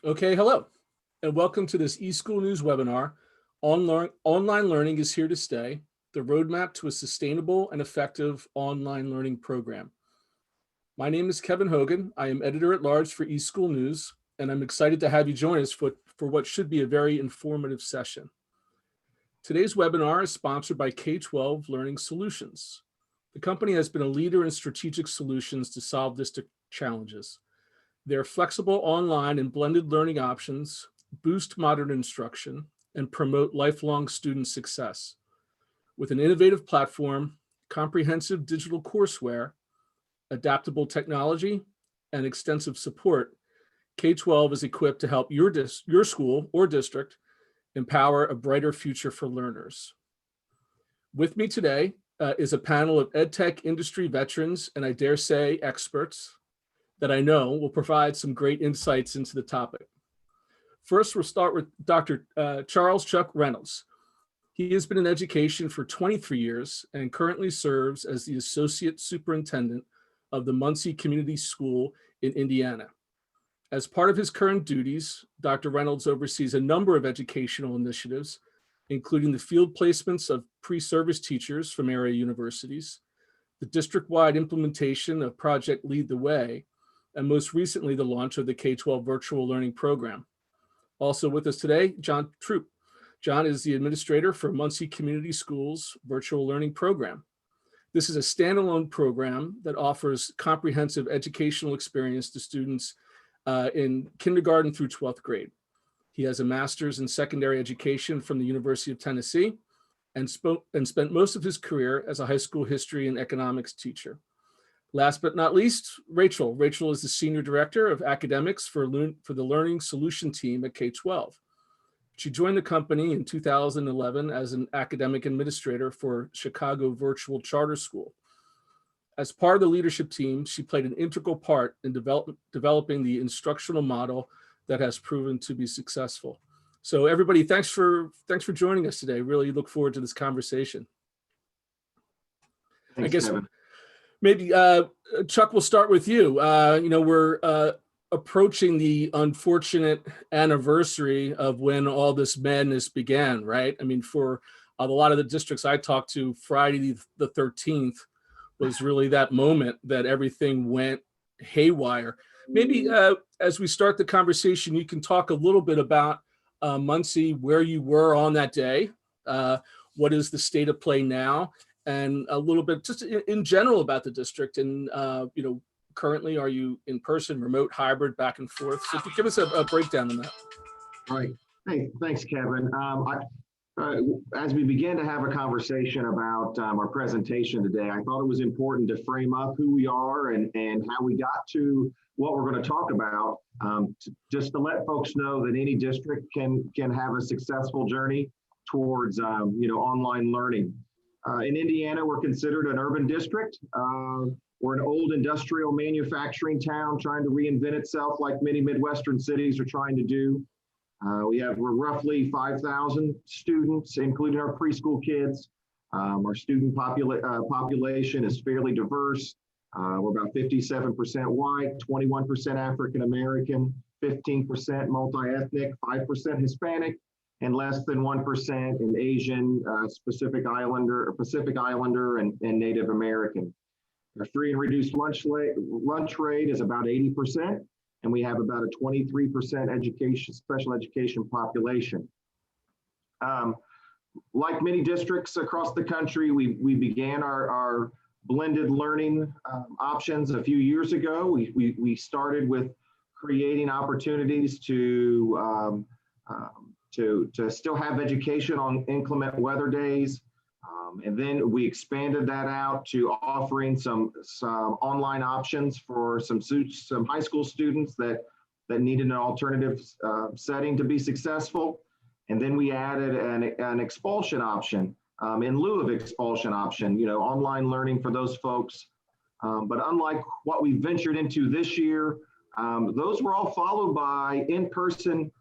Okay, hello, and welcome to this eSchool News webinar. Online learning is here to stay, the roadmap to a sustainable and effective online learning program. My name is Kevin Hogan. I am editor-at-large for eSchool News, and I'm excited to have you join us for what should be a very informative session. Today's webinar is sponsored by K12 Learning Solutions. The company has been a leader in strategic solutions to solve district challenges. Their flexible online and blended learning options boost modern instruction and promote lifelong student success. With an innovative platform, comprehensive digital courseware, adaptable technology, and extensive support, K12 is equipped to help your school or district empower a brighter future for learners. With me today is a panel of EdTech industry veterans and I dare say experts that I know will provide some great insights into the topic. First, we'll start with Dr. Charles Chuck Reynolds. He has been in education for 23 years and currently serves as the Associate Superintendent of the Muncie Community School in Indiana. As part of his current duties, Dr. Reynolds oversees a number of educational initiatives, including the field placements of pre-service teachers from area universities, the district-wide implementation of Project Lead the Way, and most recently, the launch of the K12 virtual learning program. Also with us today, John Troop. John is the administrator for Muncie Community Schools virtual learning program. This is a standalone program that offers comprehensive educational experience to students in kindergarten through 12th grade. He has a master's in secondary education from the University of Tennessee and spent most of his career as a high school history and economics teacher. Last but not least, Rachel. Rachel is the Senior Director of Academics for the Learning Solution Team at K12. She joined the company in 2011 as an academic administrator for Chicago Virtual Charter School. As part of the leadership team, she played an integral part in developing the instructional model that has proven to be successful. So everybody, thanks for joining us today. Really look forward to this conversation. Thanks, I guess Kevin. Maybe, Chuck, we'll start with you. We're approaching the unfortunate anniversary of when all this madness began, right? I mean, for a lot of the districts I talked to, Friday the 13th was really that moment that everything went haywire. Maybe as we start the conversation, you can talk a little bit about Muncie, where you were on that day, what is the state of play now, and a little bit just in general about the district. And, currently, are you in person, remote, hybrid, back and forth? So if you give us a breakdown on that. Right. Hey, thanks, Kevin. As we began to have a conversation about our presentation today, I thought it was important to frame up who we are and how we got to what we're going to talk about, just to let folks know that any district can have a successful journey towards online learning. In Indiana, we're considered an urban district. We're an old industrial manufacturing town trying to reinvent itself like many Midwestern cities are trying to do. We're roughly 5,000 students, including our preschool kids. Our student population is fairly diverse. We're about 57% white, 21% African American, 15% multi-ethnic, 5% Hispanic, and less than 1% in Asian, Pacific Islander, and Native American. Our free and reduced lunch rate is about 80%, and we have about a 23% special education population. Like many districts across the country, we began our blended learning options a few years ago. We started with creating opportunities to still have education on inclement weather days. And then we expanded that out to offering some online options for some high school students that needed an alternative setting to be successful. And then we added an expulsion option in lieu of expulsion option, online learning for those folks. But unlike what we ventured into this year, those were all followed by in-person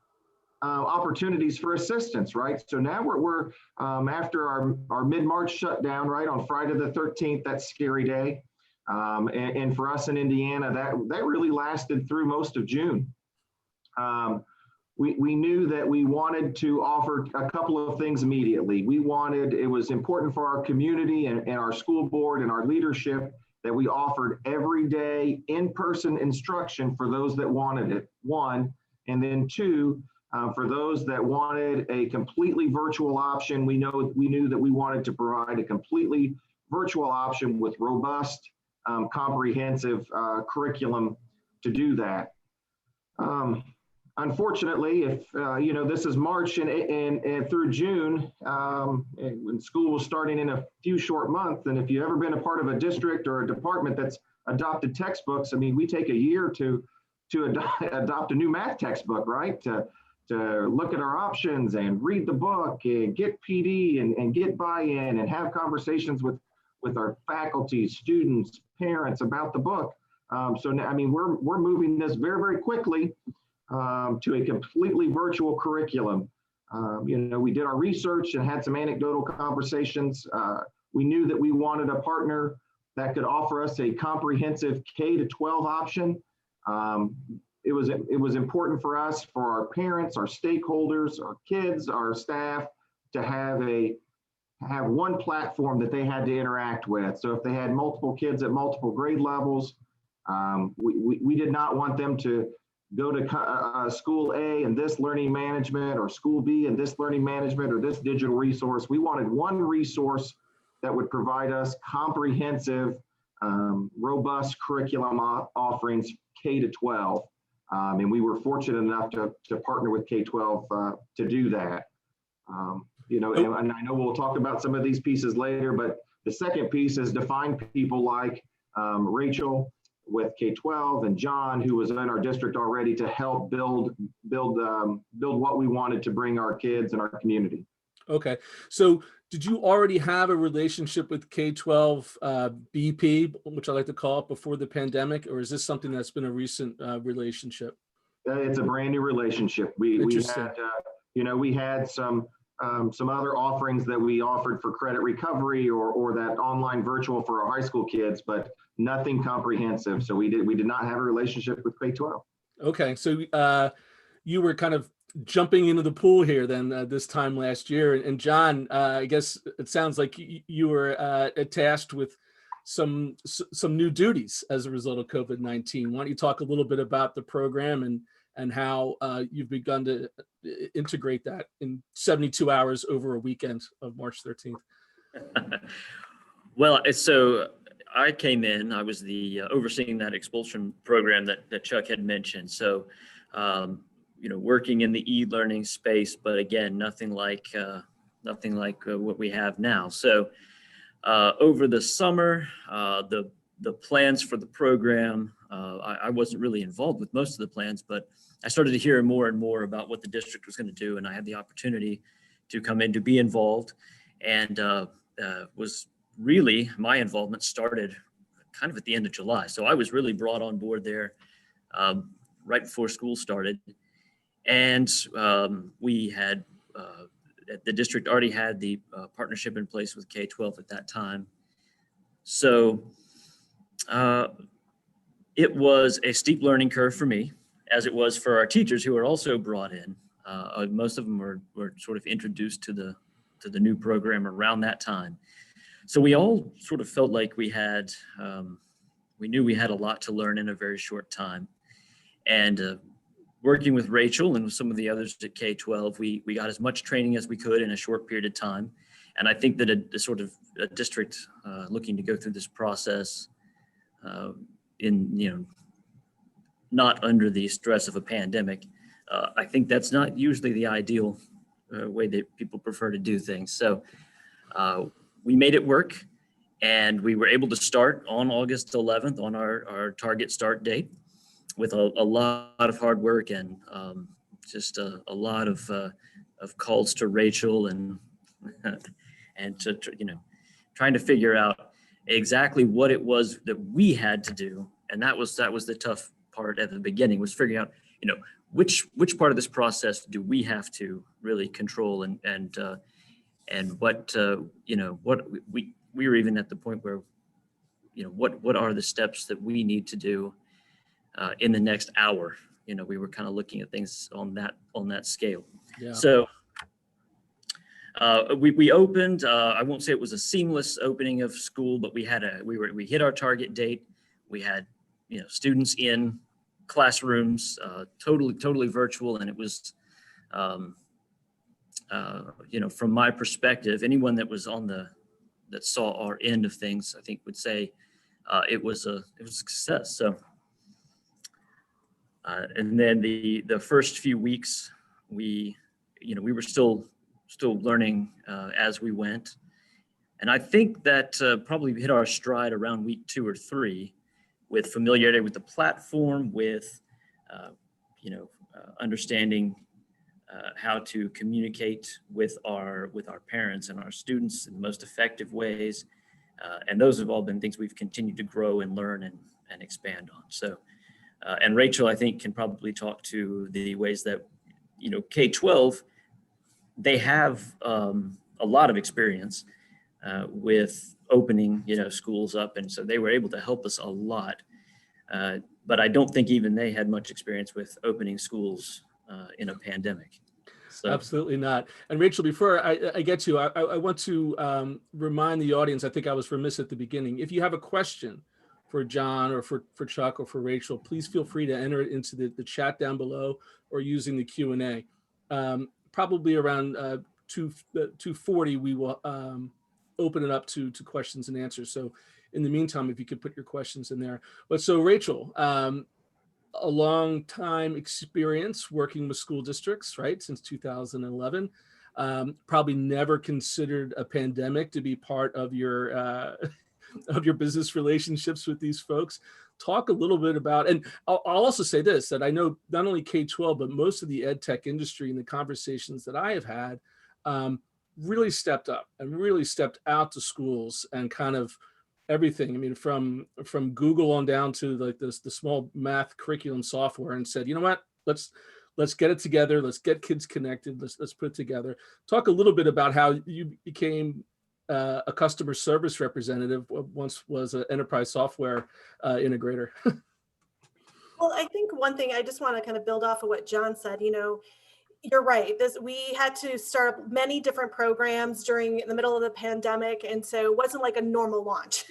opportunities for assistance, right? So now we're after our mid-March shutdown, right, on Friday the 13th, that scary day. And for us in Indiana, that really lasted through most of June. we knew that we wanted to offer a couple of things immediately. It was important for our community and our school board and our leadership that we offered everyday in-person instruction for those that wanted it, one, and then two, for those that wanted a completely virtual option. We knew that we wanted to provide a completely virtual option with robust, comprehensive curriculum to do that. Unfortunately, if this is March and through June, when school was starting in a few short months, and if you've ever been a part of a district or a department that's adopted textbooks, I mean, we take a year to adopt a new math textbook, right? To look at our options and read the book and get PD and get buy-in and have conversations with our faculty, students, parents about the book. So now, I mean, we're moving this very, very quickly to a completely virtual curriculum. We did our research and had some anecdotal conversations. We knew that we wanted a partner that could offer us a comprehensive K-12 option. It was important for us, for our parents, our stakeholders, our kids, our staff, to have one platform that they had to interact with. So if they had multiple kids at multiple grade levels, we did not want them to go to school A and this learning management, or school B and this learning management, or this digital resource. We wanted one resource that would provide us comprehensive, robust curriculum offerings K-12. And we were fortunate enough to partner with K12 to do that. And I know we'll talk about some of these pieces later, but the second piece is to find people like Rachel with K12 and John, who was in our district already, to help build what we wanted to bring our kids and our community. Okay, so did you already have a relationship with K12 BP, which I like to call it, before the pandemic, or is this something that's been a recent relationship? It's a brand new relationship. We had some other offerings that we offered for credit recovery or that online virtual for our high school kids, but nothing comprehensive. So we did not have a relationship with K12. Okay, so you were kind of jumping into the pool here then this time last year, and John, I guess it sounds like you were tasked with some new duties as a result of COVID-19. Why don't you talk a little bit about the program and how you've begun to integrate that in 72 hours over a weekend of March 13th? Well, so I came in, I was the overseeing that expulsion program that Chuck had mentioned. So, working in the e-learning space, but again, nothing like what we have now. So over the summer, the plans for the program, I wasn't really involved with most of the plans, but I started to hear more and more about what the district was going to do, and I had the opportunity to come in to be involved, and was really, my involvement started kind of at the end of July. So I was really brought on board there right before school started. And we had, the district already had the partnership in place with K12 at that time. So it was a steep learning curve for me, as it was for our teachers who were also brought in. Most of them were sort of introduced to the new program around that time. So we all sort of felt like we knew we had a lot to learn in a very short time. And working with Rachel and with some of the others at K12, we got as much training as we could in a short period of time. And I think that a district looking to go through this process not under the stress of a pandemic, I think that's not usually the ideal way that people prefer to do things. So we made it work, and we were able to start on August 11th on our target start date, with a lot of hard work and just a lot of calls to Rachel and to trying to figure out exactly what it was that we had to do. And that was the tough part at the beginning, was figuring out which part of this process do we have to really control, and what we were even at the point where what are the steps that we need to do in the next hour we were kind of looking at things on that scale. Yeah. So we opened. I won't say it was a seamless opening of school, but we hit our target date. We had students in classrooms, totally virtual, and it was from my perspective, anyone that was that saw our end of things, I think would say it was a success. So, and then the first few weeks, we were still learning as we went, and I think that probably hit our stride around week 2 or 3, with familiarity with the platform, with understanding how to communicate with our parents and our students in the most effective ways. And those have all been things we've continued to grow and learn and expand on. So, and Rachel, I think, can probably talk to the ways that, K12, they have a lot of experience with opening, schools up. And so they were able to help us a lot. But I don't think even they had much experience with opening schools in a pandemic. So. Absolutely not. And Rachel, before I get to you, I want to remind the audience, I think I was remiss at the beginning. If you have a question for John or for Chuck or for Rachel, please feel free to enter it into the chat down below or using the Q&A. Probably around 2:40, we will open it up to questions and answers. So in the meantime, if you could put your questions in there. But so Rachel, a long time experience working with school districts, right? Since 2011, probably never considered a pandemic to be part of your business relationships with these folks. Talk a little bit about, and I'll also say this, that I know not only K12, but most of the ed tech industry and the conversations that I have had really stepped up and really stepped out to schools and kind of everything. I mean, from Google on down to like the small math curriculum software, and said, you know what, let's get it together. Let's get kids connected. Let's put it together. Talk a little bit about how you became a customer service representative, once was an enterprise software integrator. Well, I think one thing I just want to kind of build off of what John said, you're right. We had to start up many different programs during the middle of the pandemic. And so it wasn't like a normal launch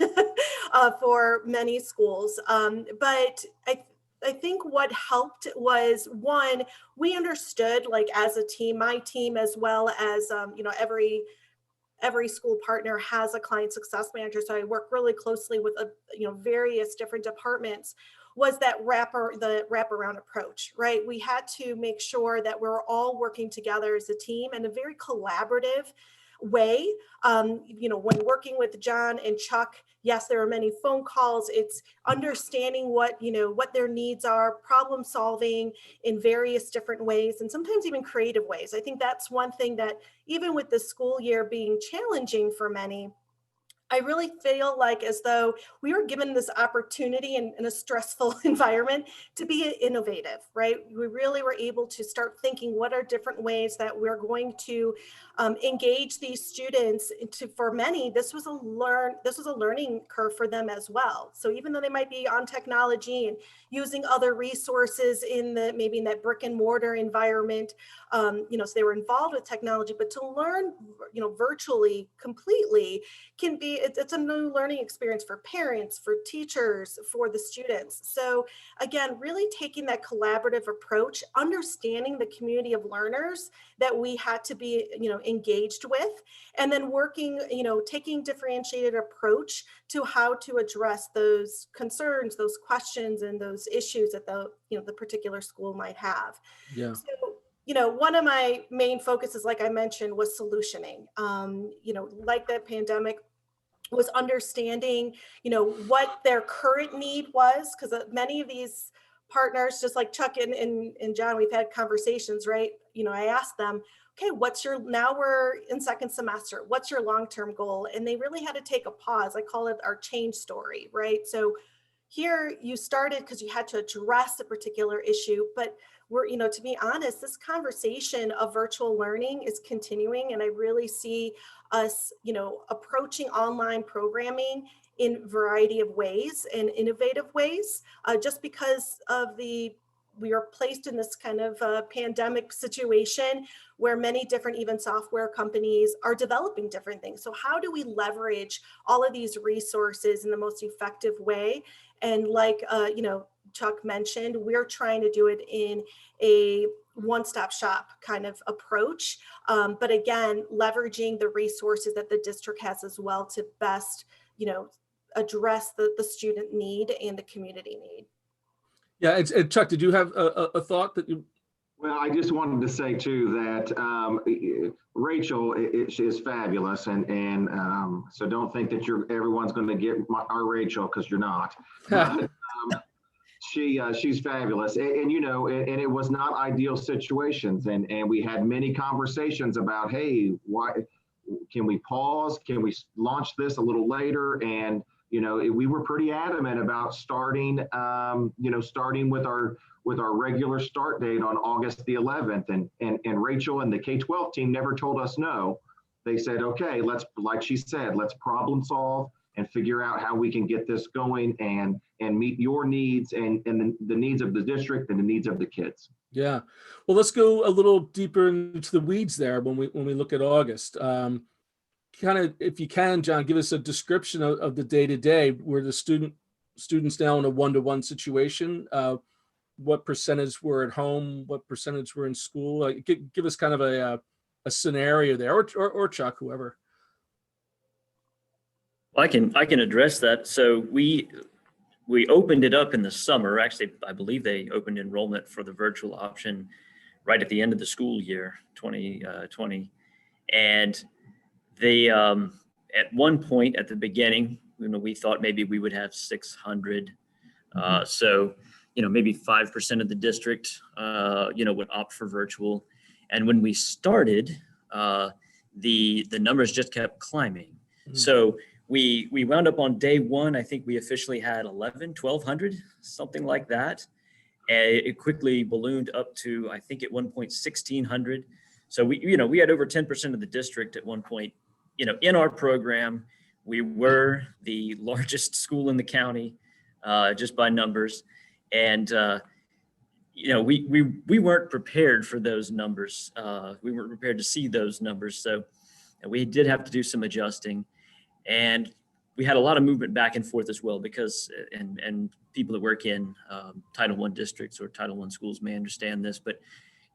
for many schools. But I think what helped was, one, we understood, like as a team, my team, as well as, every school partner has a client success manager. So I work really closely with, various different departments, was that wraparound approach, right? We had to make sure that we're all working together as a team in a very collaborative way. When working with John and Chuck, yes, there are many phone calls. It's understanding what their needs are, problem solving in various different ways, and sometimes even creative ways. I think that's one thing that, even with the school year being challenging for many, I really feel like as though we were given this opportunity in a stressful environment to be innovative, right? We really were able to start thinking, what are different ways that we're going to engage these students. For many, this was a learning curve for them as well. So even though they might be on technology and using other resources maybe in that brick and mortar environment, so they were involved with technology, but to learn, virtually completely it's a new learning experience for parents, for teachers, for the students. So again, really taking that collaborative approach, understanding the community of learners that we had to be, engaged with, and then working, taking differentiated approach to how to address those concerns, those questions, and those issues that the particular school might have. Yeah. So, one of my main focuses, like I mentioned, was solutioning. Like that pandemic, was understanding, what their current need was, because many of these partners, just like Chuck and John, we've had conversations, right? I asked them, okay, now we're in second semester, what's your long-term goal? And they really had to take a pause. I call it our change story, right? So here you started because you had to address a particular issue, but we're, to be honest, this conversation of virtual learning is continuing. And I really see us, approaching online programming in a variety of ways and innovative ways, just because of the we are placed in this kind of pandemic situation where many different even software companies are developing different things. So how do we leverage all of these resources in the most effective way? And like, Chuck mentioned, we're trying to do it in a one-stop shop kind of approach. But again, leveraging the resources that the district has as well to best, address the student need and the community need. Yeah, Chuck, did you have a thought that you? Well, I just wanted to say too that Rachel is fabulous, and so don't think that everyone's going to get our Rachel, because you're not. But, she's fabulous, and it was not ideal situations, and we had many conversations about, hey, why can we pause? Can we launch this a little later? And we were pretty adamant about starting with our regular start date on August the 11th. And Rachel and the K12 team never told us no. They said, okay, like she said, let's problem solve and figure out how we can get this going and meet your needs and the needs of the district and the needs of the kids. Yeah. Well, let's go a little deeper into the weeds there when we look at August. Kind of, if you can, John, give us a description of the day-to-day where the students now in a one-to-one situation. What percentage were at home? What percentage were in school? Give us kind of a scenario there, or Chuck, whoever. I can address that. So we opened it up in the summer. Actually, I believe they opened enrollment for the virtual option right at the end of the school year, 2020, and they at one point at the beginning, we thought maybe we would have 600. So maybe 5% of the district would opt for virtual, and when we started, the numbers just kept climbing. Mm-hmm. So we wound up on day one, I think we officially had 1,200, something like that. And it quickly ballooned up to, I think at one point, 1,600. So we had over 10% of the district at one point, in our program. We were the largest school in the county, just by numbers. And, we weren't prepared for those numbers. We weren't prepared to see those numbers. So we did have to do some adjusting. And we had a lot of movement back and forth as well, because, and people that work in Title I districts or Title I schools may understand this, but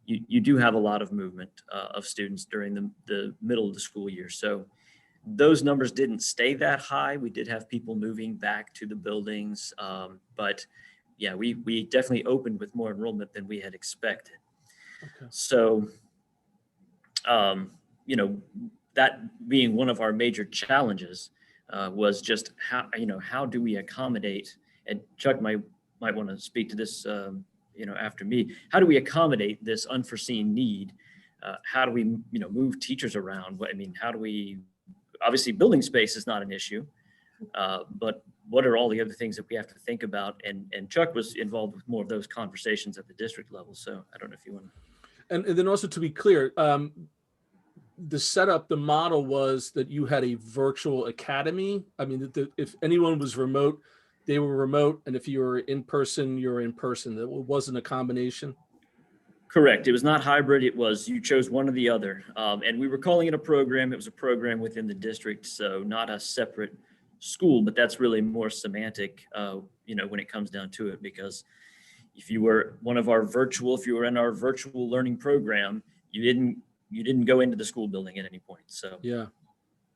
you do have a lot of movement of students during the middle of the school year. So those numbers didn't stay that high. We did have people moving back to the buildings, but yeah, we definitely opened with more enrollment than we had expected. Okay. So, that being one of our major challenges was just how do we accommodate, and Chuck might want to speak to this, after me, how do we accommodate this unforeseen need? How do we, move teachers around? How do we, obviously building space is not an issue, but what are all the other things that we have to think about? And Chuck was involved with more of those conversations at the district level. So I don't know if you want to. And then also, to be clear, the setup, the model was that you had a virtual academy. If anyone was remote, they were remote. And if you were in person, you're in person. It wasn't a combination. Correct. It was not hybrid. It was, you chose one or the other. And we were calling it a program. It was a program within the district. So not a separate school, but that's really more semantic, when it comes down to it, because if you were if you were in our virtual learning program, you didn't go into the school building at any point. So yeah,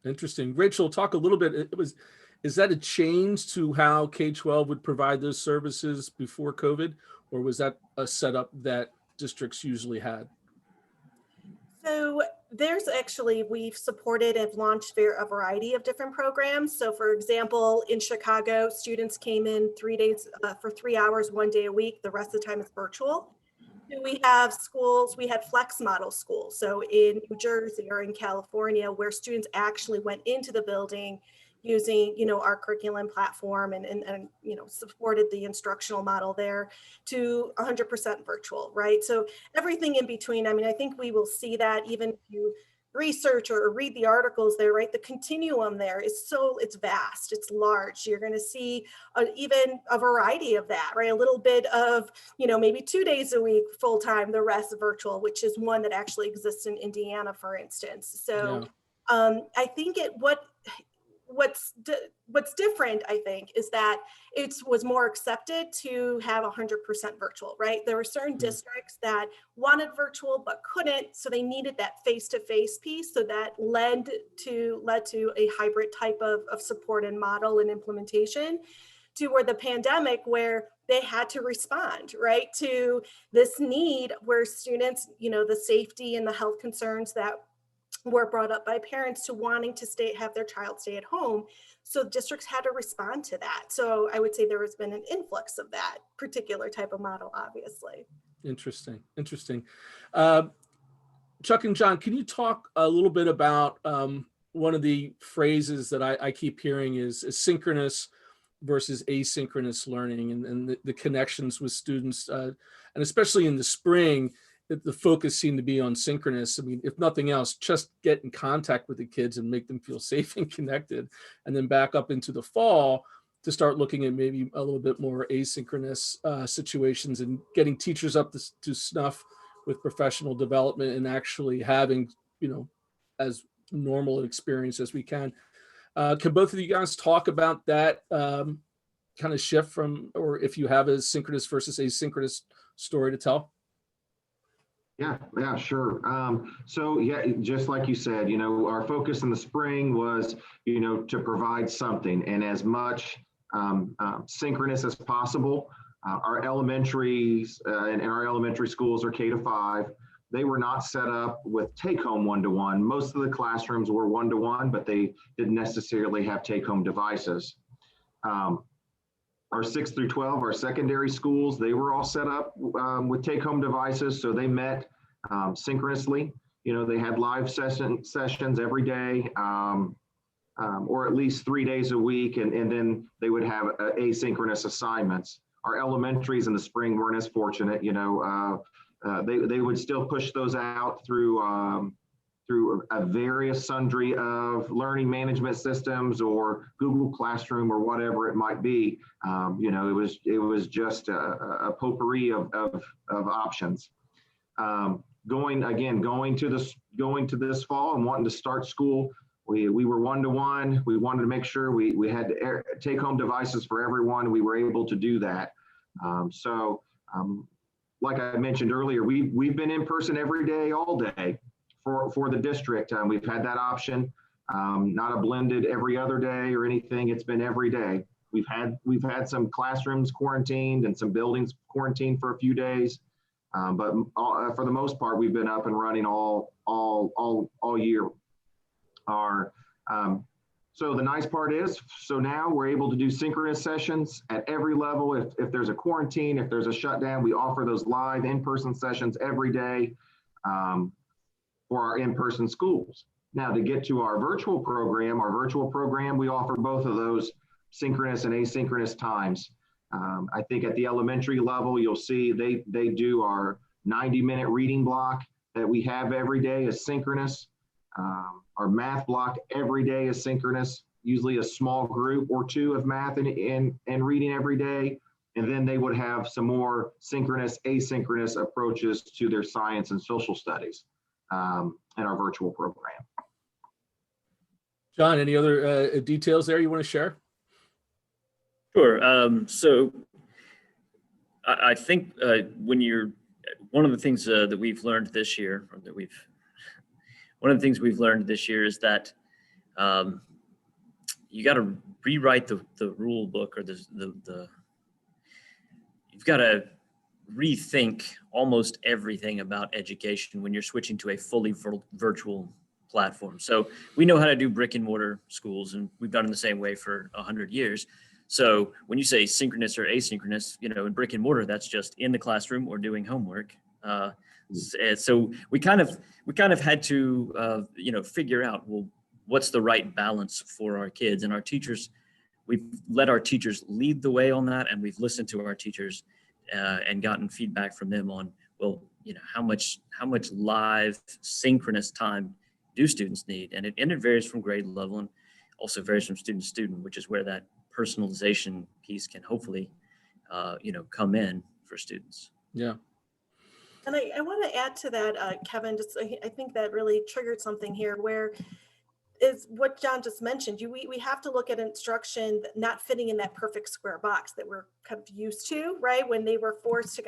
interesting. Rachel, talk a little bit. Is that a change to how K12 would provide those services before COVID, or was that a setup that districts usually had? So we've supported and launched a variety of different programs. So for example, in Chicago, students came in 3 days for 3 hours, 1 day a week. The rest of the time is virtual. We have schools, we had flex model schools. So in New Jersey or in California, where students actually went into the building using, our curriculum platform and supported the instructional model there, to 100% virtual, right? So everything in between. I think we will see that even if you research or read the articles there, right? The continuum there is it's vast, it's large. You're going to see even a variety of that, right? A little bit of, maybe 2 days a week full-time, the rest virtual, which is one that actually exists in Indiana, for instance. So I think what's different, I think, is that it was more accepted to have 100% virtual, right? There were certain districts that wanted virtual but couldn't, so they needed that face-to-face piece. So that led to a hybrid type of support and model and implementation, to where the pandemic, where they had to respond, right, to this need where students, the safety and the health concerns that were brought up by parents to wanting to have their child stay at home. So districts had to respond to that. So I would say there has been an influx of that particular type of model, obviously. Interesting. Chuck and John, can you talk a little bit about one of the phrases that I keep hearing is synchronous versus asynchronous learning, and the connections with students, and especially in the spring, the focus seemed to be on synchronous. I mean, if nothing else, just get in contact with the kids and make them feel safe and connected, and then back up into the fall to start looking at maybe a little bit more asynchronous situations and getting teachers up to snuff with professional development and actually having, as normal an experience as we can. Can both of you guys talk about that kind of shift from, or if you have a synchronous versus asynchronous story to tell? Yeah, sure. So yeah, just like you said, our focus in the spring was, to provide something, and as much synchronous as possible. Our elementaries and our elementary schools are K-5. They were not set up with take-home one-to-one. Most of the classrooms were one-to-one, but they didn't necessarily have take-home devices. Our 6 through 12, our secondary schools, they were all set up with take-home devices, so they met synchronously. They had live sessions every day, or at least 3 days a week, and then they would have asynchronous assignments. Our elementaries in the spring weren't as fortunate. They would still push those out through a various sundry of learning management systems or Google Classroom or whatever it might be. It was just a potpourri of options. Going to this fall and wanting to start school, we were one-to-one. We wanted to make sure we had take-home devices for everyone. We were able to do that. Like I mentioned earlier, we've been in person every day, all day for the district. We've had that option, not a blended every other day or anything. It's been every day. We've had some classrooms quarantined and some buildings quarantined for a few days, but for the most part, we've been up and running all year. So the nice part is, now we're able to do synchronous sessions at every level. If there's a quarantine, if there's a shutdown, we offer those live in-person sessions every day for our in-person schools. Now, to get to our virtual program, we offer both of those synchronous and asynchronous times. I think at the elementary level, you'll see they do our 90-minute reading block that we have every day is synchronous. Our math block every day is synchronous, usually a small group or two of math and reading every day. And then they would have some more synchronous, asynchronous approaches to their science and social studies in our virtual program. John, any other details there you want to share? Sure. So I think one of the things that we've learned this year, one of the things we've learned this year is that you got to rewrite the rule book, or you've got to rethink almost everything about education when you're switching to a fully virtual platform. So we know how to do brick and mortar schools, and we've done it the same way for 100 years. So when you say synchronous or asynchronous, in brick and mortar, that's just in the classroom or doing homework. So we kind of had to, figure out, well, what's the right balance for our kids and our teachers. We've let our teachers lead the way on that, and we've listened to our teachers and gotten feedback from them on, well, how much live synchronous time do students need? And it varies from grade level and also varies from student to student, which is where that personalization piece can hopefully, come in for students. Yeah. And I want to add to that, Kevin, just I think that really triggered something here where is what John just mentioned. We have to look at instruction not fitting in that perfect square box that we're kind of used to, right? When they were forced to,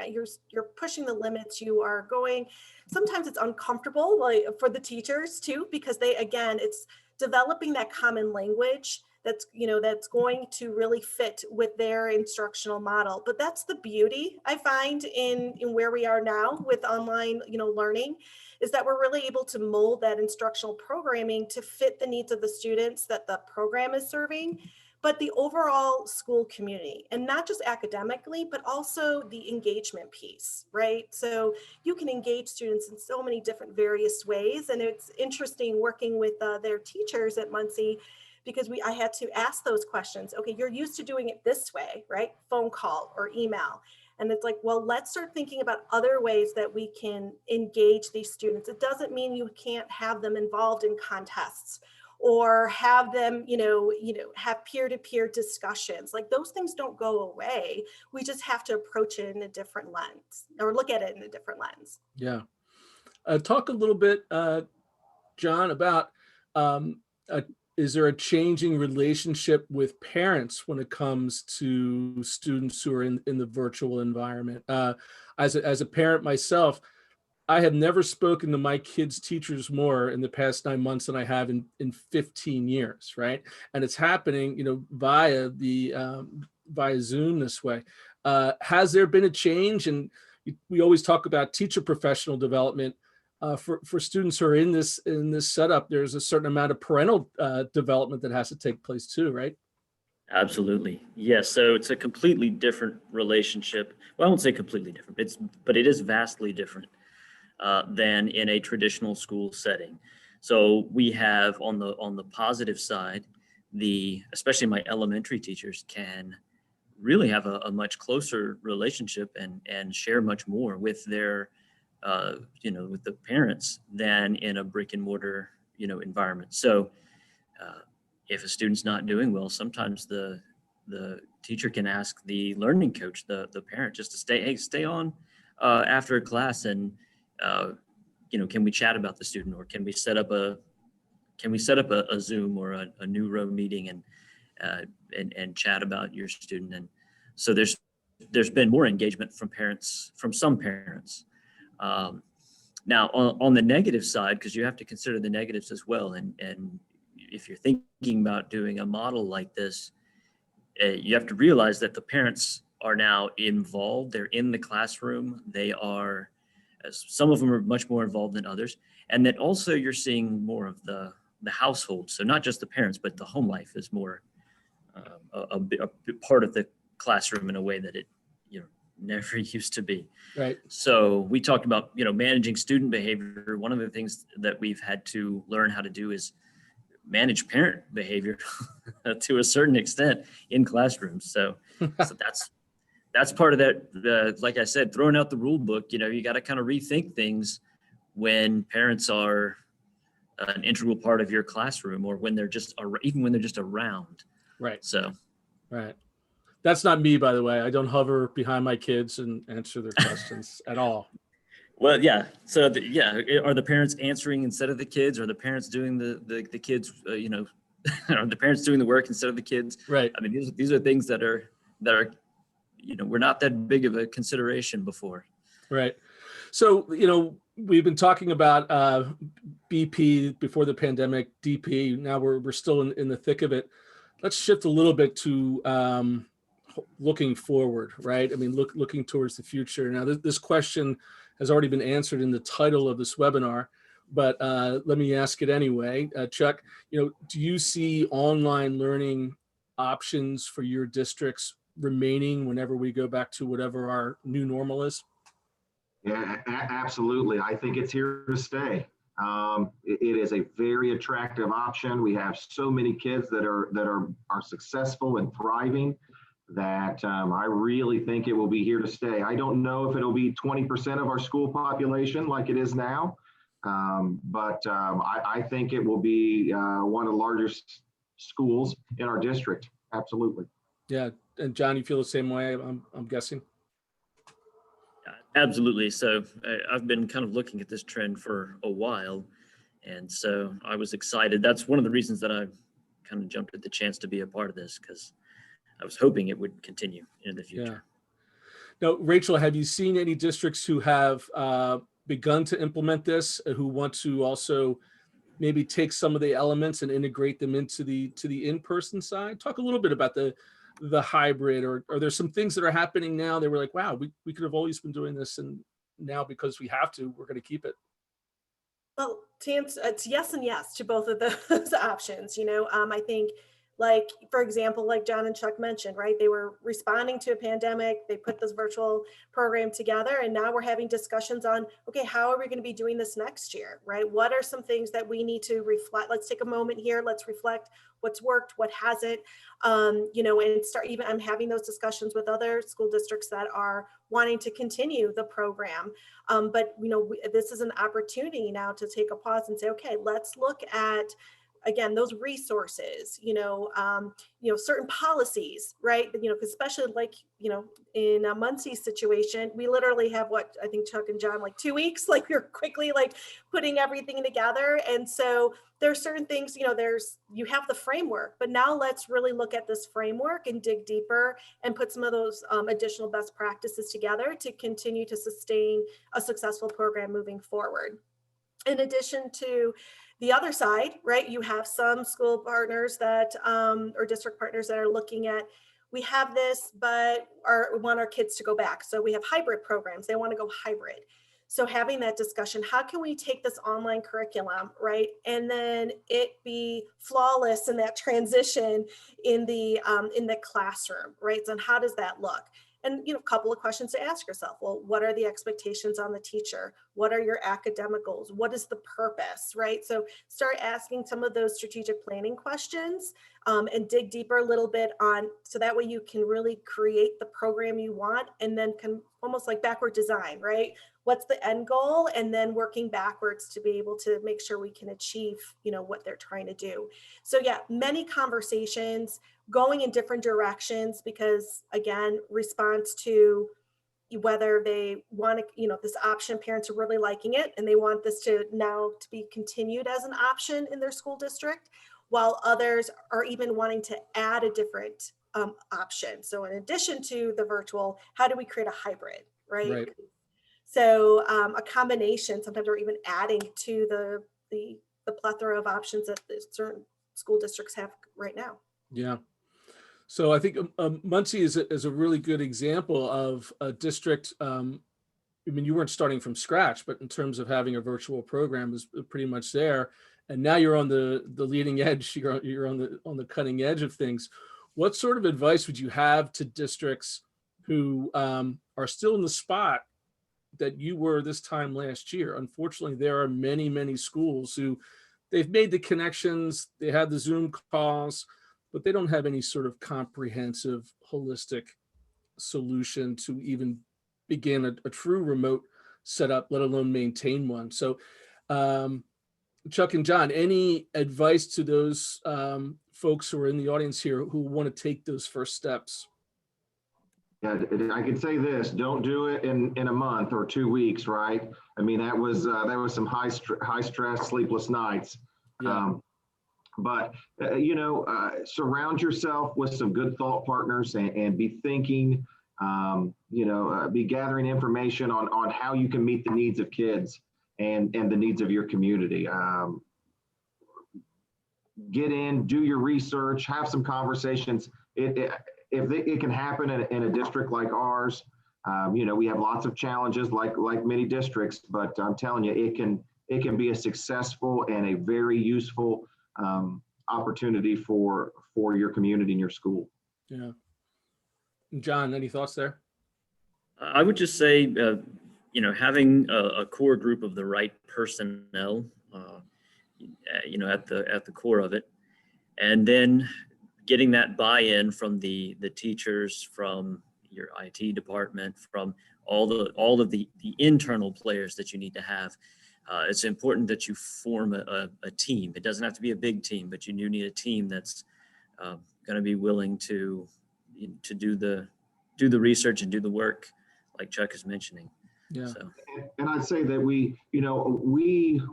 you're pushing the limits, you are going, sometimes it's uncomfortable, like for the teachers too, because it's developing that common language that's going to really fit with their instructional model. But that's the beauty I find in where we are now with online, learning, is that we're really able to mold that instructional programming to fit the needs of the students that the program is serving, but the overall school community, and not just academically, but also the engagement piece, right? So you can engage students in so many different various ways. And it's interesting working with their teachers at Muncie, because I had to ask those questions. Okay, you're used to doing it this way, right? Phone call or email. And it's like, well, let's start thinking about other ways that we can engage these students. It doesn't mean you can't have them involved in contests or have them, have peer-to-peer discussions. Like those things don't go away. We just have to approach it in a different lens or look at it in a different lens. Yeah. Talk a little bit, John, about is there a changing relationship with parents when it comes to students who are in the virtual environment? As a parent myself, I have never spoken to my kids' teachers more in the past 9 months than I have in 15 years, right? And it's happening, via Zoom this way. Has there been a change? And we always talk about teacher professional development. For students who are in this setup, there's a certain amount of parental development that has to take place too, right? Absolutely. Yes. So it's a completely different relationship. Well, I won't say completely different, but it is vastly different than in a traditional school setting. So we have on the positive side, especially my elementary teachers can really have a much closer relationship and share much more with their with the parents than in a brick and mortar, environment. So if a student's not doing well, sometimes the teacher can ask the learning coach, the parent, just to stay on after class and, can we chat about the student, or can we set up a Zoom or a neuro meeting and chat about your student. And so there's been more engagement from some parents. Now on the negative side, because you have to consider the negatives as well. And if you're thinking about doing a model like this, you have to realize that the parents are now involved. They're in the classroom. Some of them are much more involved than others. And that also you're seeing more of the household. So not just the parents, but the home life is more a part of the classroom in a way that it never used to be. Right. So we talked about, managing student behavior. One of the things that we've had to learn how to do is manage parent behavior to a certain extent in classrooms. So that's part of that. Like I said, throwing out the rule book, you got to kind of rethink things when parents are an integral part of your classroom, or when they're just around. Right. So. Right. That's not me, by the way. I don't hover behind my kids and answer their questions at all. Well, yeah. So, are the parents answering instead of the kids? Are the parents doing the kids? Are the parents doing the work instead of the kids? Right. I mean, these are things that are we're not that big of a consideration before. Right. So, we've been talking about BP before the pandemic, DP. Now we're still in the thick of it. Let's shift a little bit to looking forward, right? I mean, looking towards the future. Now, this question has already been answered in the title of this webinar, but let me ask it anyway. Chuck, do you see online learning options for your districts remaining whenever we go back to whatever our new normal is? Yeah, absolutely. I think it's here to stay. It is a very attractive option. We have so many kids that are successful and thriving that I really think it will be here to stay. I don't know if it'll be 20% of our school population like it is now, I think it will be one of the largest schools in our district. Absolutely. Yeah. And John, you feel the same way, I'm guessing? Absolutely. So I've been kind of looking at this trend for a while. And so I was excited. That's one of the reasons that I kind of jumped at the chance to be a part of this, because I was hoping it would continue in the future. Yeah. Now, Rachel, have you seen any districts who have begun to implement this, who want to also maybe take some of the elements and integrate them into the in-person side? Talk a little bit about the hybrid, or are there some things that are happening now that we're like, wow, we could have always been doing this, and now because we have to, we're going to keep it? Well, to answer, it's yes and yes to both of those options. I think, like, for example, like John and Chuck mentioned, right? They were responding to a pandemic. They put this virtual program together, and now we're having discussions on, okay, how are we going to be doing this next year, right? What are some things that we need to reflect? Let's take a moment here. Let's reflect what's worked, what hasn't, and start even, I'm having those discussions with other school districts that are wanting to continue the program. But this is an opportunity now to take a pause and say, okay, let's look at, again, those resources, certain policies, right? Because especially like, in a Muncie situation, we literally have what I think Chuck and John, like 2 weeks, like we're quickly like putting everything together. And so there's certain things, you have the framework, but now let's really look at this framework and dig deeper and put some of those additional best practices together to continue to sustain a successful program moving forward. In addition to the other side, right, you have some school partners that, or district partners that are looking at, we have this, but want our kids to go back. So we have hybrid programs. They want to go hybrid. So having that discussion, how can we take this online curriculum, right, and then it be flawless in that transition in the classroom, right? So how does that look? And, a couple of questions to ask yourself. Well, what are the expectations on the teacher? What are your academic goals? What is the purpose, right? So start asking some of those strategic planning questions, and dig deeper a little bit on, so that way you can really create the program you want, and then can almost like backward design, right? What's the end goal? And then working backwards to be able to make sure we can achieve, what they're trying to do. So yeah, many conversations going in different directions, because again, response to whether they want to, this option, parents are really liking it and they want this to now to be continued as an option in their school district, while others are even wanting to add a different option. So in addition to the virtual, how do we create a hybrid, right? So a combination, sometimes we're even adding to the plethora of options that certain school districts have right now. Yeah. So I think Muncie is a really good example of a district. You weren't starting from scratch, but in terms of having a virtual program is pretty much there. And now you're on the leading edge. You're on the cutting edge of things. What sort of advice would you have to districts who are still in the spot that you were this time last year? Unfortunately, there are many, many schools who they've made the connections, they had the Zoom calls, but they don't have any sort of comprehensive, holistic solution to even begin a true remote setup, let alone maintain one. So, Chuck and John, any advice to those folks who are in the audience here who want to take those first steps? Yeah, I could say this: don't do it in a month or 2 weeks, right? I mean, that was some high stress, sleepless nights. Yeah. But surround yourself with some good thought partners and be thinking, be gathering information on how you can meet the needs of kids and the needs of your community. Get in, do your research, have some conversations. If it can happen in a district like ours, we have lots of challenges like many districts, but I'm telling you, it can be a successful and a very useful opportunity for your community and your school. Yeah. John, any thoughts there? I would just say, having a core group of the right personnel, at the core of it, and then getting that buy-in from the teachers, from your IT department, from all of the internal players that you need to have. it's important that you form a team. It doesn't have to be a big team, but you do need a team that's going to be willing to do the research and do the work, like Chuck is mentioning. Yeah. So. And I'd say that we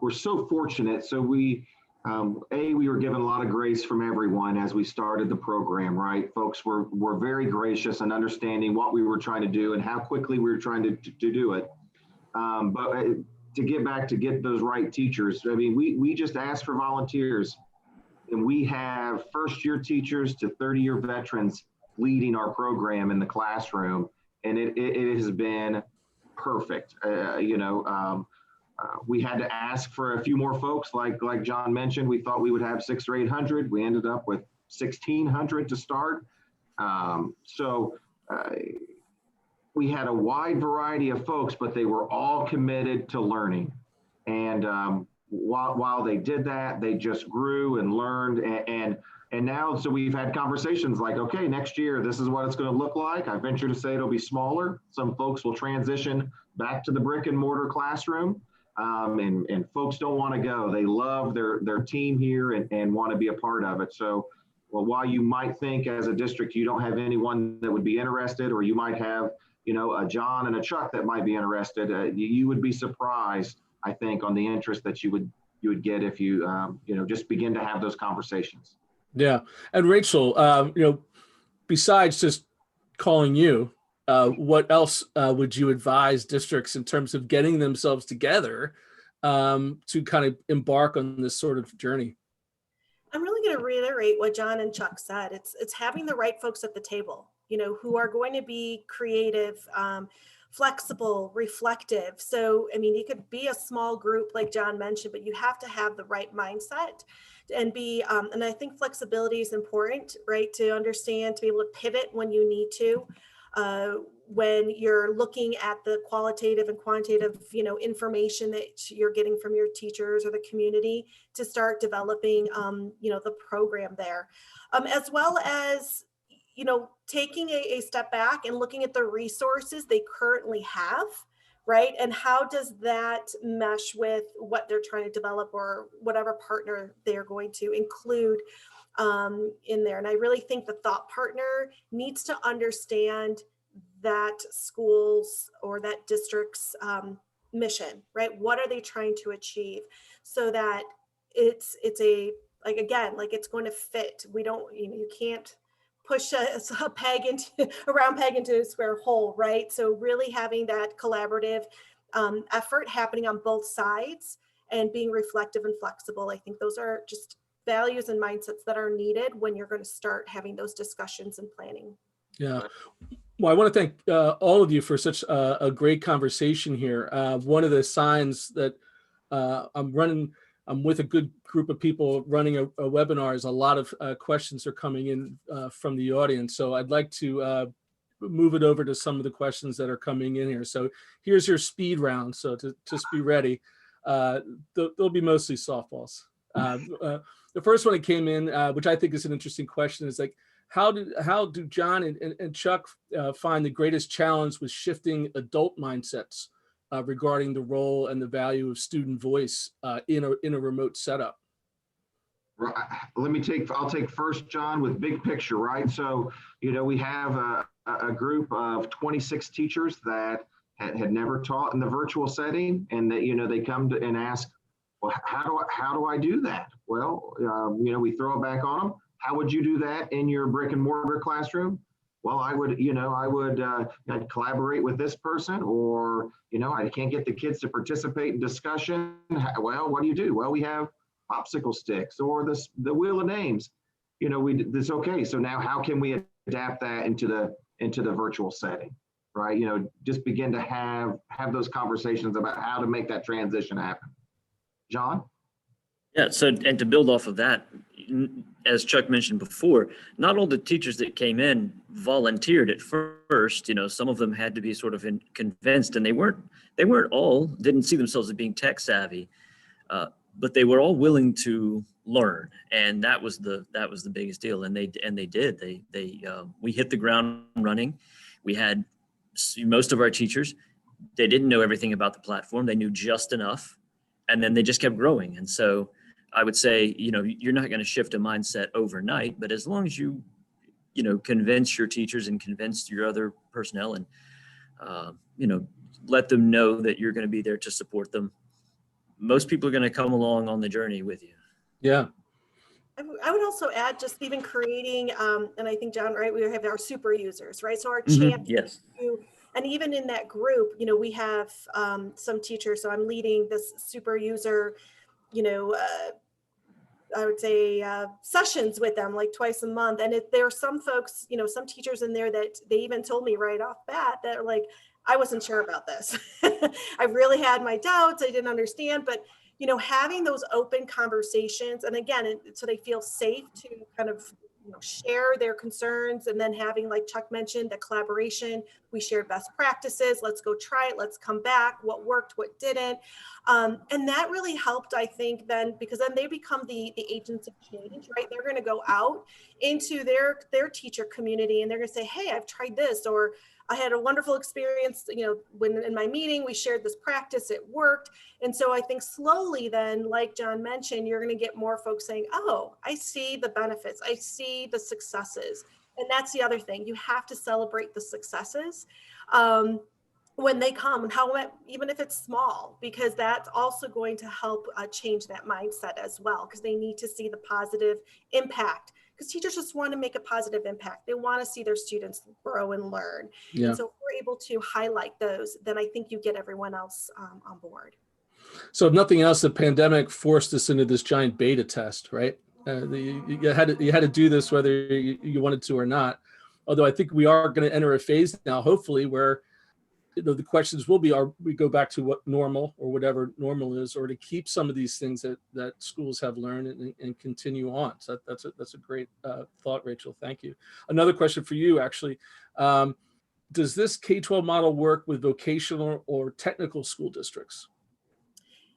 were so fortunate. So we were given a lot of grace from everyone as we started the program, right? Folks were very gracious and understanding what we were trying to do and how quickly we were trying to do it. But to get those right teachers, I mean, we just asked for volunteers, and we have first-year teachers to 30-year veterans leading our program in the classroom, and it has been perfect. We had to ask for a few more folks, like John mentioned. We thought we would have 600 or 800. We ended up with 1,600 to start. We had a wide variety of folks, but they were all committed to learning. And while they did that, they just grew and learned. And now, so we've had conversations like, okay, next year, this is what it's going to look like. I venture to say it'll be smaller. Some folks will transition back to the brick and mortar classroom. And folks don't want to go. They love their team here and want to be a part of it. So, well, while you might think as a district you don't have anyone that would be interested, or you might have, a John and a Chuck that might be interested, you would be surprised, I think, on the interest that you would get if you just begin to have those conversations. Yeah. And Rachel, besides just calling you, what else would you advise districts in terms of getting themselves together to kind of embark on this sort of journey? I'm really going to reiterate what John and Chuck said. It's having the right folks at the table, who are going to be creative, flexible, reflective. So, I mean, it could be a small group like John mentioned, but you have to have the right mindset and and I think flexibility is important, right? To understand, to be able to pivot when you need to. When you're looking at the qualitative and quantitative, information that you're getting from your teachers or the community, to start developing, the program there, as well as, taking a step back and looking at the resources they currently have, right? And how does that mesh with what they're trying to develop or whatever partner they're going to include in there. And I really think the thought partner needs to understand that schools or that district's mission, right? What are they trying to achieve, so that it's it's going to fit. We don't, you can't push a round peg into a square hole, right? So really having that collaborative effort happening on both sides and being reflective and flexible. I think those are just values and mindsets that are needed when you're going to start having those discussions and planning. Yeah. Well, I want to thank all of you for such a great conversation here. One of the signs that I'm with a good group of people running a webinar is a lot of questions are coming in from the audience. So I'd like to move it over to some of the questions that are coming in here. So here's your speed round. So to just be ready, they'll be mostly softballs. The first one that came in, which I think is an interesting question, is like, how do John and Chuck find the greatest challenge with shifting adult mindsets regarding the role and the value of student voice in a remote setup? Right. I'll take first, John, with big picture, right? So, we have a group of 26 teachers that had never taught in the virtual setting, and that, they come to and ask, well, how do I do that? Well, we throw it back on them. How would you do that in your brick and mortar classroom? Well, I'd collaborate with this person, or, I can't get the kids to participate in discussion. Well, what do you do? Well, we have popsicle sticks or the wheel of names. This okay. So now how can we adapt that into the virtual setting, right? Just begin to have those conversations about how to make that transition happen. John? Yeah, so, and to build off of that, as Chuck mentioned before, not all the teachers that came in volunteered at first. Some of them had to be sort of convinced, and they didn't see themselves as being tech savvy, but they were all willing to learn, and that was the biggest deal. And they did. We hit the ground running. We had most of our teachers, they didn't know everything about the platform. They knew just enough. and then they just kept growing. And so I would say, you're not going to shift a mindset overnight, but as long as you convince your teachers and convince your other personnel and, let them know that you're going to be there to support them, most people are going to come along on the journey with you. Yeah. I would also add just even creating, and I think, John, right, we have our super users, right? So our Mhm. champions, Yes. and even in that group, we have some teachers. So I'm leading this super user, I would say sessions with them like twice a month. And there are some folks, some teachers in there that they even told me right off bat that are like, I wasn't sure about this. I really had my doubts. I didn't understand, but having those open conversations, and again, so they feel safe to kind of share their concerns, and then having, like Chuck mentioned, the collaboration. We shared best practices. Let's go try it. Let's come back. What worked, what didn't, and that really helped, I think, then, because then they become the agents of change, right? They're going to go out into their teacher community, and they're going to say, hey, I've tried this, or I had a wonderful experience, when in my meeting we shared this practice, it worked. And so I think slowly then, like John mentioned, you're going to get more folks saying, oh, I see the benefits, I see the successes. And that's the other thing, you have to celebrate the successes when they come, and even if it's small, because that's also going to help change that mindset as well, because they need to see the positive impact. Because teachers just want to make a positive impact. They want to see their students grow and learn. Yeah. And so if we're able to highlight those, then I think you get everyone else on board. So if nothing else, the pandemic forced us into this giant beta test, right? You had to do this whether you wanted to or not. Although I think we are going to enter a phase now, hopefully, where the questions will be: are we go back to what normal, or whatever normal is, or to keep some of these things that schools have learned and continue on? So that's a great thought, Rachel. Thank you. Another question for you, actually. Does this K-12 model work with vocational or technical school districts?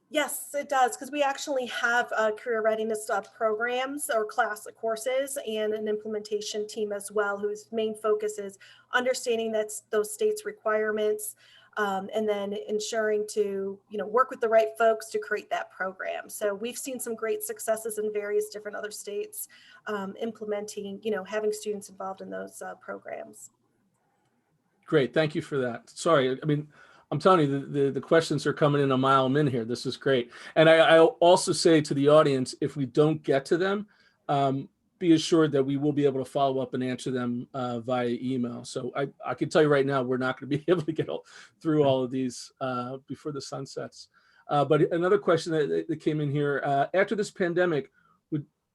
Yes, it does, because we actually have career readiness programs or courses, and an implementation team as well, whose main focus is understanding those states' requirements, and then ensuring to work with the right folks to create that program. So we've seen some great successes in various different other states implementing, having students involved in those programs. Great, thank you for that. Sorry, I mean, I'm telling you, the questions are coming in a mile a minute here. This is great. And I'll also say to the audience, if we don't get to them, be assured that we will be able to follow up and answer them via email. So I can tell you right now, we're not going to be able to get through all of these before the sun sets. But another question that came in here, after this pandemic,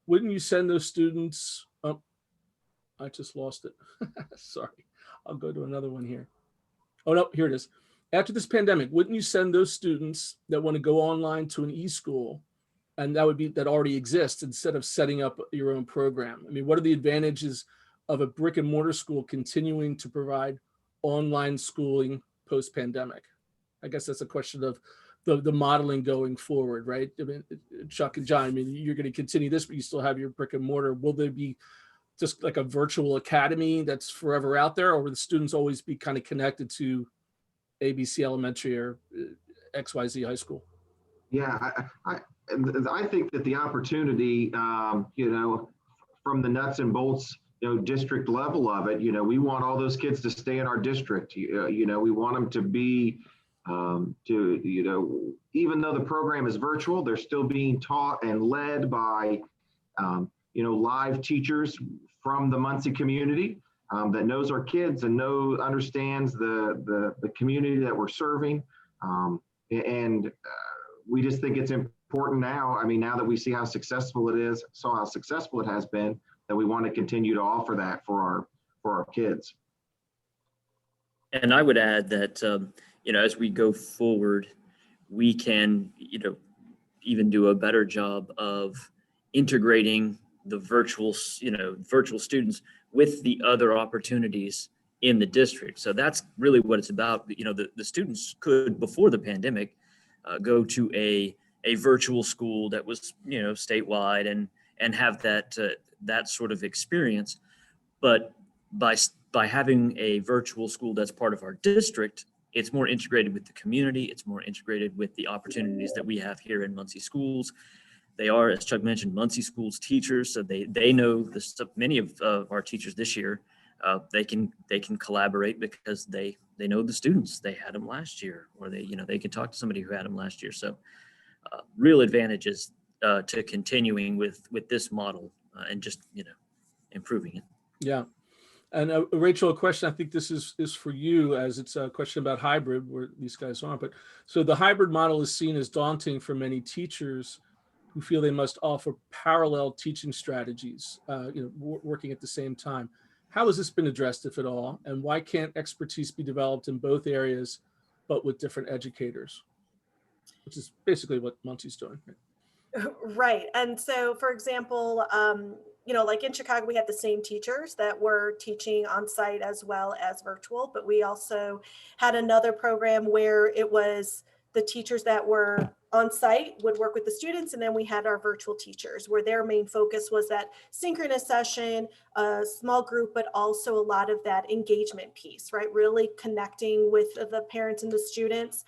wouldn't you send those students? Oh, I just lost it. Sorry. I'll go to another one here. Oh, no, here it is. After this pandemic, wouldn't you send those students that want to go online to an e-school, and that already exists, instead of setting up your own program? I mean, what are the advantages of a brick and mortar school continuing to provide online schooling post-pandemic? I guess that's a question of the modeling going forward, right? I mean, Chuck and John, I mean, you're going to continue this, but you still have your brick and mortar. Will there be just like a virtual academy that's forever out there, or will the students always be kind of connected to ABC Elementary or XYZ High School? Yeah, I think that the opportunity, from the nuts and bolts, district level of it, we want all those kids to stay in our district. We want them to be, even though the program is virtual, they're still being taught and led by, live teachers from the Muncie community that knows our kids and understands the community that we're serving. We just think it's important now. I mean, now that we see how successful it has been, that we want to continue to offer that for our kids. And I would add that, as we go forward, we can, even do a better job of integrating the virtual students with the other opportunities in the district. So that's really what it's about. The students could, before the pandemic, go to a virtual school that was, statewide and have that sort of experience. But by having a virtual school that's part of our district, it's more integrated with the community. It's more integrated with the opportunities that we have here in Muncie schools. They are, as Chuck mentioned, Muncie schools teachers, so they know the stuff. Many of our teachers this year, they can collaborate because they know the students. They had them last year, or they can talk to somebody who had them last year. So real advantages to continuing with this model and just improving it. Yeah. And Rachel, a question, I think this is for you, as it's a question about hybrid, where these guys aren't. But so the hybrid model is seen as daunting for many teachers who feel they must offer parallel teaching strategies, working at the same time. How has this been addressed, if at all? And why can't expertise be developed in both areas, but with different educators? Which is basically what Muncie's doing. Right. And so, for example, like in Chicago, we had the same teachers that were teaching on site as well as virtual, but we also had another program where it was the teachers that were on site would work with the students. And then we had our virtual teachers where their main focus was that synchronous session, a small group, but also a lot of that engagement piece, right? Really connecting with the parents and the students.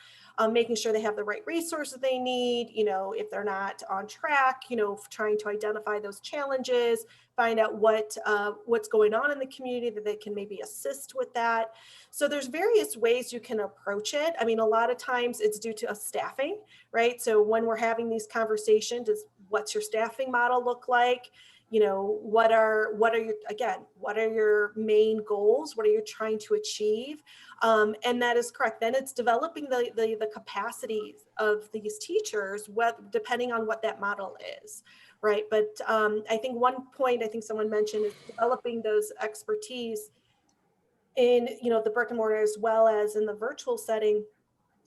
Making sure they have the right resources they need, if they're not on track, trying to identify those challenges, find out what's going on in the community that they can maybe assist with that. So there's various ways you can approach it. I mean, a lot of times it's due to staffing, right? So when we're having these conversations, what's your staffing model look like? What are your main goals? What are you trying to achieve? And that is correct. Then it's developing the capacities of these teachers, depending on what that model is, right? But I think one point I think someone mentioned is developing those expertise in the brick and mortar as well as in the virtual setting.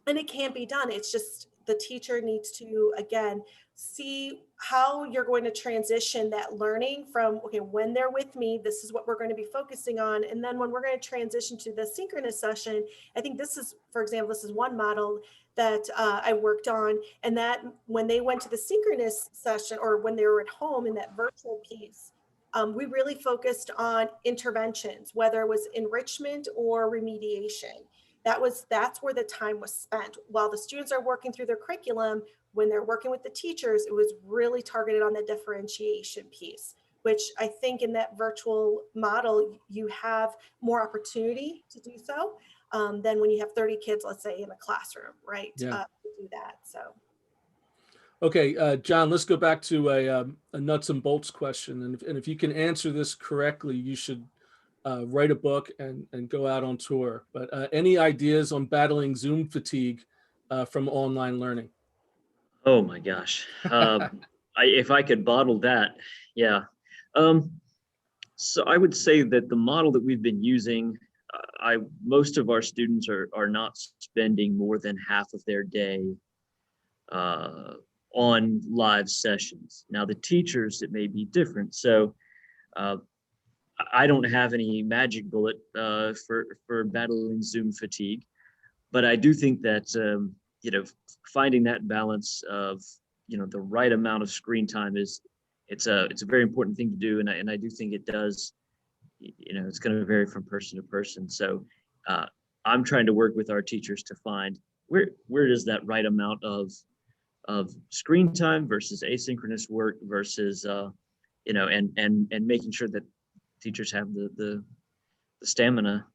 And it can be done. It's just the teacher needs to, again, see how you're going to transition that learning from, okay, when they're with me, this is what we're going to be focusing on. And then when we're going to transition to the synchronous session, I think this is, for example, this is one model that I worked on. And that when they went to the synchronous session or when they were at home in that virtual piece, we really focused on interventions, whether it was enrichment or remediation. That's where the time was spent. While the students are working through their curriculum, when they're working with the teachers, it was really targeted on the differentiation piece, which I think in that virtual model, you have more opportunity to do so than when you have 30 kids, let's say, in a classroom, right? Yeah. To do that. So. Okay, John, let's go back to a nuts and bolts question. And if you can answer this correctly, you should write a book and go out on tour. But any ideas on battling Zoom fatigue from online learning? Oh my gosh. If I could bottle that, yeah. So I would say that the model that we've been using, most of our students are not spending more than half of their day on live sessions. Now the teachers, it may be different. So I don't have any magic bullet for battling Zoom fatigue, but I do think that finding that balance of the right amount of screen time it's a very important thing to do, and I do think it does. It's going to vary from person to person. So I'm trying to work with our teachers to find where does that right amount of screen time versus asynchronous work versus and making sure that teachers have the stamina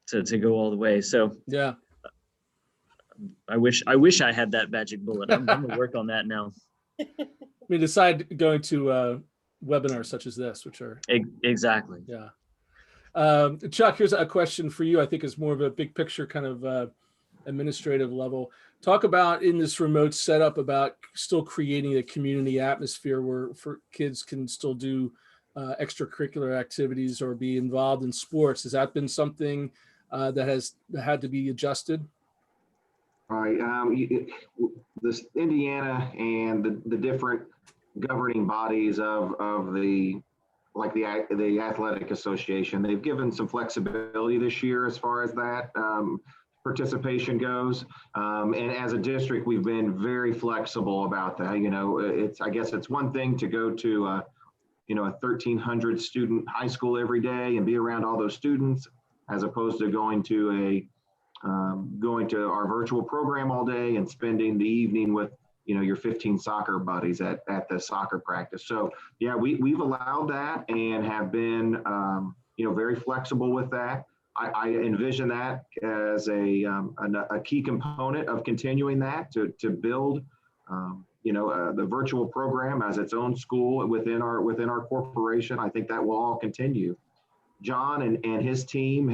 to go all the way. So yeah, I wish I had that magic bullet. I'm gonna work on that now. I mean, aside going to webinars such as this, which are exactly. Yeah. Chuck, here's a question for you. I think is more of a big picture kind of administrative level. Talk about in this remote setup about still creating a community atmosphere where kids can still do extracurricular activities or be involved in sports. Has that been something that has had to be adjusted? All right. This Indiana and the different governing bodies of the athletic association, they've given some flexibility this year as far as that participation goes. And as a district, we've been very flexible about that. I guess it's one thing to go to a 1,300 student high school every day and be around all those students. as opposed to going to our virtual program all day and spending the evening with, your 15 soccer buddies at the soccer practice. So yeah, we've allowed that and have been, very flexible with that. I envision that as a key component of continuing that to build, the virtual program as its own school within our corporation. I think that will all continue. John and his team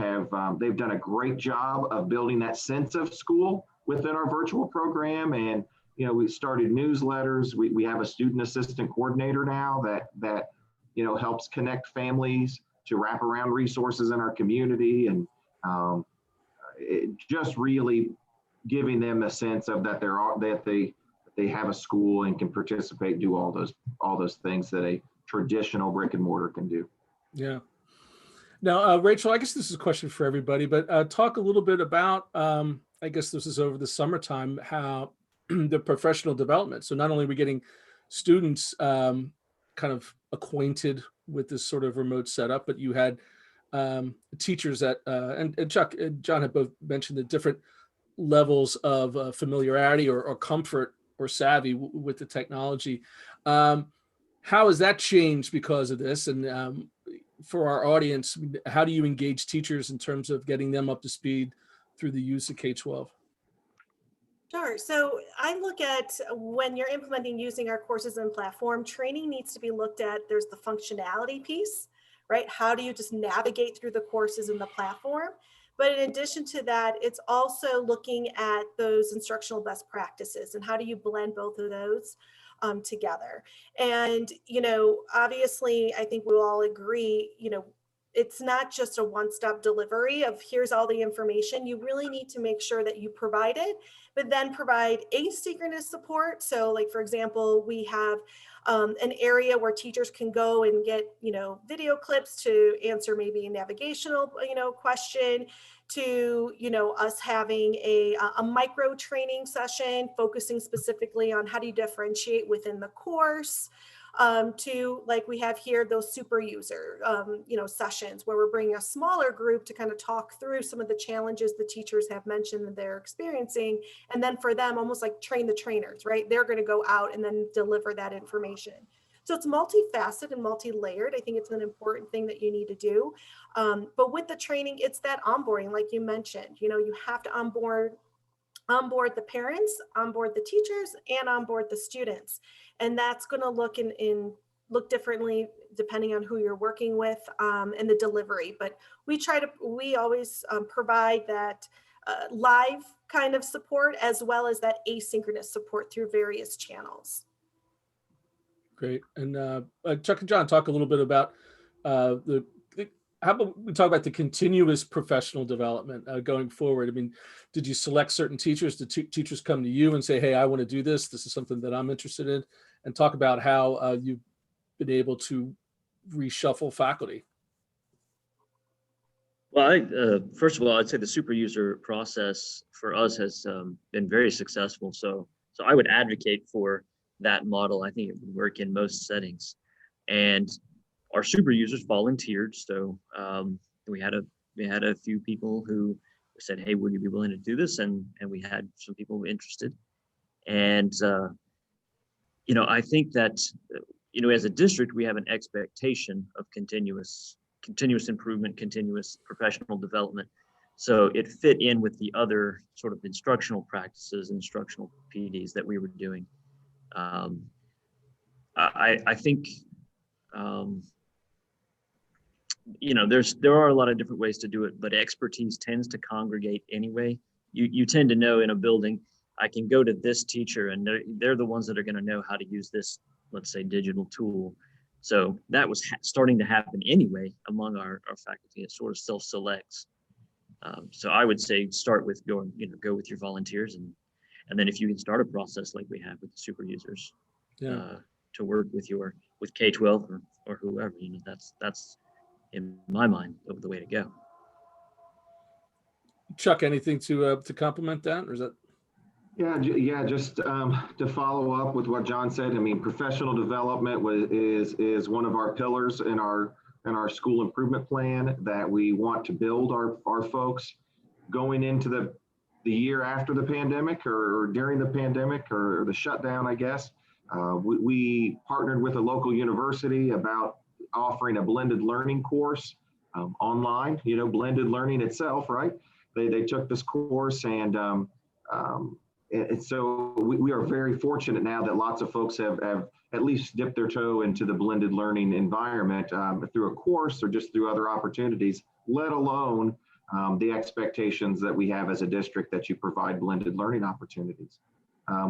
they've done a great job of building that sense of school within our virtual program. And, we started newsletters. We have a student assistant coordinator now that helps connect families to wraparound resources in our community. And it just really giving them a sense of that they have a school and can participate, do all those things that a traditional brick and mortar can do. Yeah. Now, Rachel, I guess this is a question for everybody, but talk a little bit about, I guess this is over the summertime, how the professional development. So not only are we getting students kind of acquainted with this sort of remote setup, but you had teachers that, and Chuck and John have both mentioned the different levels of familiarity or comfort or savvy with the technology. How has that changed because of this? And for our audience, how do you engage teachers in terms of getting them up to speed through the use of K12? Sure. So I look at when you're implementing using our courses and platform, training needs to be looked at. There's the functionality piece, right? How do you just navigate through the courses in the platform? But in addition to that, it's also looking at those instructional best practices and how do you blend both of those together. And, obviously, I think we'll all agree, it's not just a one-stop delivery of here's all the information. You really need to make sure that you provide it, but then provide asynchronous support. So like, for example, we have an area where teachers can go and get, video clips to answer maybe a navigational, question, to, us having a micro training session, focusing specifically on how do you differentiate within the course, to like we have here, those super user, sessions where we're bringing a smaller group to kind of talk through some of the challenges the teachers have mentioned that they're experiencing. And then for them, almost like train the trainers, right? They're going to go out and then deliver that information. So it's multifaceted and multi-layered. I think it's an important thing that you need to do. But with the training, it's that onboarding, like you mentioned, you have to onboard the parents, onboard the teachers, and onboard the students. And that's going to look differently depending on who you're working with and the delivery. But we always provide that live kind of support as well as that asynchronous support through various channels. Great. And Chuck and John, talk a little bit about how about we talk about the continuous professional development going forward? I mean, did you select certain teachers? Did teachers come to you and say, hey, I want to do this. This is something that I'm interested in. And talk about how you've been able to reshuffle faculty. Well, first of all, I'd say the super user process for us has been very successful. So I would advocate for that model. I think it would work in most settings. And our super users volunteered. So we had a few people who said, hey, would you be willing to do this? And we had some people interested. And, I think that, as a district, we have an expectation of continuous improvement, continuous professional development. So it fit in with the other sort of instructional practices, instructional PDs that we were doing. I think, there are a lot of different ways to do it, but expertise tends to congregate anyway. You tend to know in a building, I can go to this teacher and they're the ones that are going to know how to use this, let's say, digital tool. So that was starting to happen anyway among our faculty. It sort of self-selects. So I would say start with go with your volunteers, and then if you can start a process like we have with the super users, to work with K12 or whoever, that's in my mind the way to go. Chuck, anything to complement that, or is that? Yeah, just to follow up with what John said. I mean, professional development is one of our pillars in our our school improvement plan that we want to build our folks going into the year after the pandemic or during the pandemic or the shutdown, I guess. We partnered with a local university about offering a blended learning course online, blended learning itself, right? They took this course and so we are very fortunate now that lots of folks have at least dipped their toe into the blended learning environment through a course or just through other opportunities, let alone the expectations that we have as a district that you provide blended learning opportunities.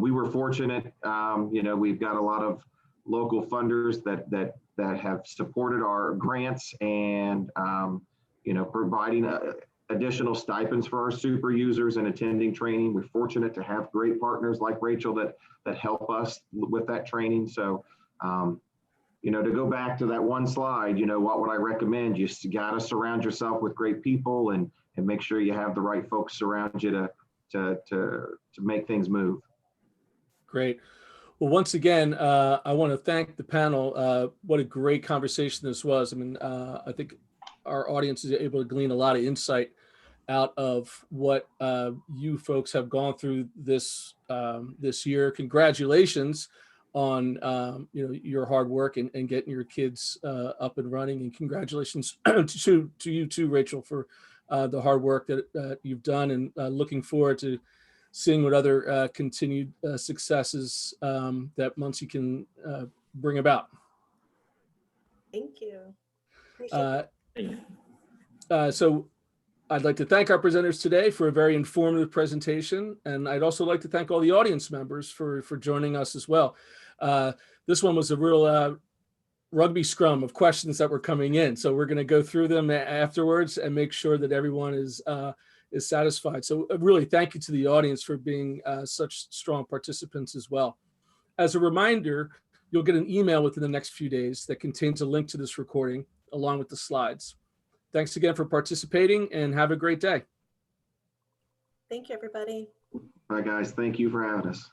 We were fortunate, we've got a lot of local funders that have supported our grants and, providing additional stipends for our super users and attending training. We're fortunate to have great partners like Rachel that help us with that training. So, to go back to that one slide, what would I recommend? You got to surround yourself with great people and make sure you have the right folks around you to make things move. Great. Well, once again, I want to thank the panel. What a great conversation this was. I mean, I think our audience is able to glean a lot of insight out of what you folks have gone through this year. Congratulations on your hard work and getting your kids up and running, and congratulations to you too, Rachel, for the hard work that you've done, and looking forward to seeing what other continued successes that Muncie can bring about. Thank you. Appreciate So I'd like to thank our presenters today for a very informative presentation. And I'd also like to thank all the audience members for joining us as well. This one was a real rugby scrum of questions that were coming in. So we're going to go through them afterwards and make sure that everyone is satisfied. So really thank you to the audience for being such strong participants as well. As a reminder, you'll get an email within the next few days that contains a link to this recording along with the slides. Thanks again for participating and have a great day. Thank you, everybody. Bye, guys. Thank you for having us.